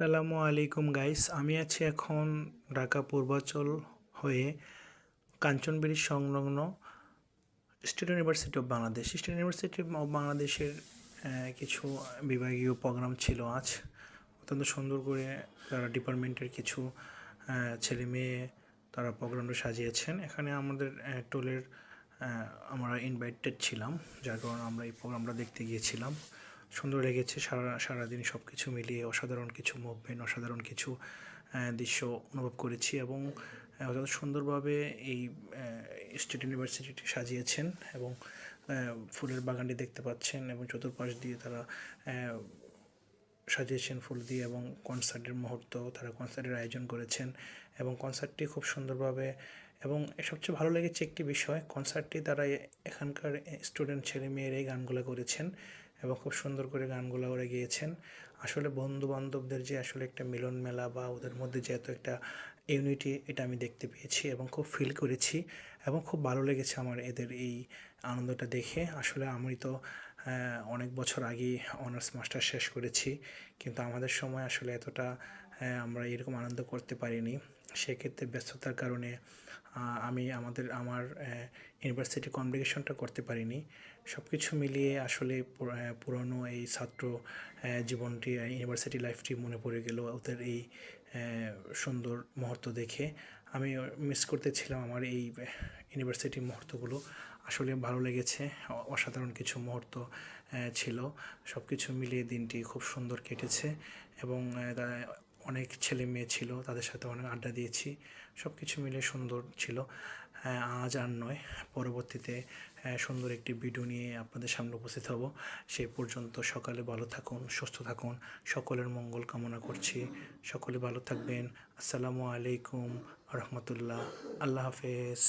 আসসালামু আলাইকুম গাইস, আমি আছি এখন ঢাকা পূর্বাঞ্চল হয়ে কাঞ্চনবেড়ি সংলগ্ন state university of Bangladesh. State university of বাংলাদেশের কিছু বিভাগীয় প্রোগ্রাম ছিল আজ। অত্যন্ত সুন্দর করে তারা ডিপার্টমেন্টের কিছু ছেলে মেয়ে তারা প্রোগ্রামটা সাজিয়েছেন। এখানে আমাদের টোলের আমরা ইনভাইটেড ছিলাম, যার কারণে আমরা এই প্রোগ্রামটা দেখতে গিয়েছিলাম। সুন্দর লেগেছে। সারাদিন সব কিছু মিলিয়ে অসাধারণ কিছু মুভমেন্ট, অসাধারণ কিছু দৃশ্য অনুভব করেছি এবং অত্যন্ত সুন্দরভাবে এই স্টেট ইউনিভার্সিটিটি সাজিয়েছেন এবং ফুলের বাগানটি দেখতে পাচ্ছেন এবং চতুর্পাশ দিয়ে তারা সাজিয়েছেন ফুল দিয়ে এবং কনসার্টের মুহূর্ত তারা কনসার্টের আয়োজন করেছেন এবং কনসার্টটি খুব সুন্দরভাবে এবং সবচেয়ে ভালো লেগেছে একটি বিষয়, কনসার্টটি তারা এখানকার স্টুডেন্ট ছেলে মেয়েরাই গানগুলো করেছেন এবং খুব সুন্দর করে গানগুলো ওরা গেয়েছেন। আসলে বন্ধু বান্ধবদের যে আসলে একটা মিলন মেলা বা ওদের মধ্যে যে এত একটা ইউনিটি, এটা আমি দেখতে পেয়েছি এবং খুব ফিল করেছি এবং খুব ভালো লেগেছে আমার এদের এই আনন্দটা দেখে। আসলে আমি তো অনেক বছর আগেই অনার্স মাস্টার শেষ করেছি, কিন্তু আমাদের সময় আসলে এতটা আমরা এরকম আনন্দ করতে পারিনি। সেক্ষেত্রে ব্যস্ততার কারণে আমি আমার ইউনিভার্সিটি কনভোকেশনটা করতে পারিনি। সব কিছু মিলিয়ে আসলে পুরনো এই ছাত্র জীবনটি, ইউনিভার্সিটি লাইফটি মনে পড়ে গেল ওদের এই সুন্দর মুহূর্ত দেখে। আমি মিস করতেছিলাম আমার এই ইউনিভার্সিটি মুহূর্তগুলো। আসলে ভালো লেগেছে, অসাধারণ কিছু মুহূর্ত ছিল। সব কিছু মিলিয়ে দিনটি খুব সুন্দর কেটেছে এবং অনেক ছেলে মেয়ে ছিল, তাদের সাথে অনেক আড্ডা দিয়েছি। সব কিছু মিলে সুন্দর ছিল। আজ আর নয়, পরবর্তীতে সুন্দর একটি ভিডিও নিয়ে আপনাদের সামনে উপস্থিত হব। সেই পর্যন্ত সকালে ভালো থাকুন, সুস্থ থাকুন, সকলের মঙ্গল কামনা করছি। সকলে ভালো থাকবেন। আসসালামু আলাইকুম রহমতুল্লাহ। আল্লাহ হাফেজ।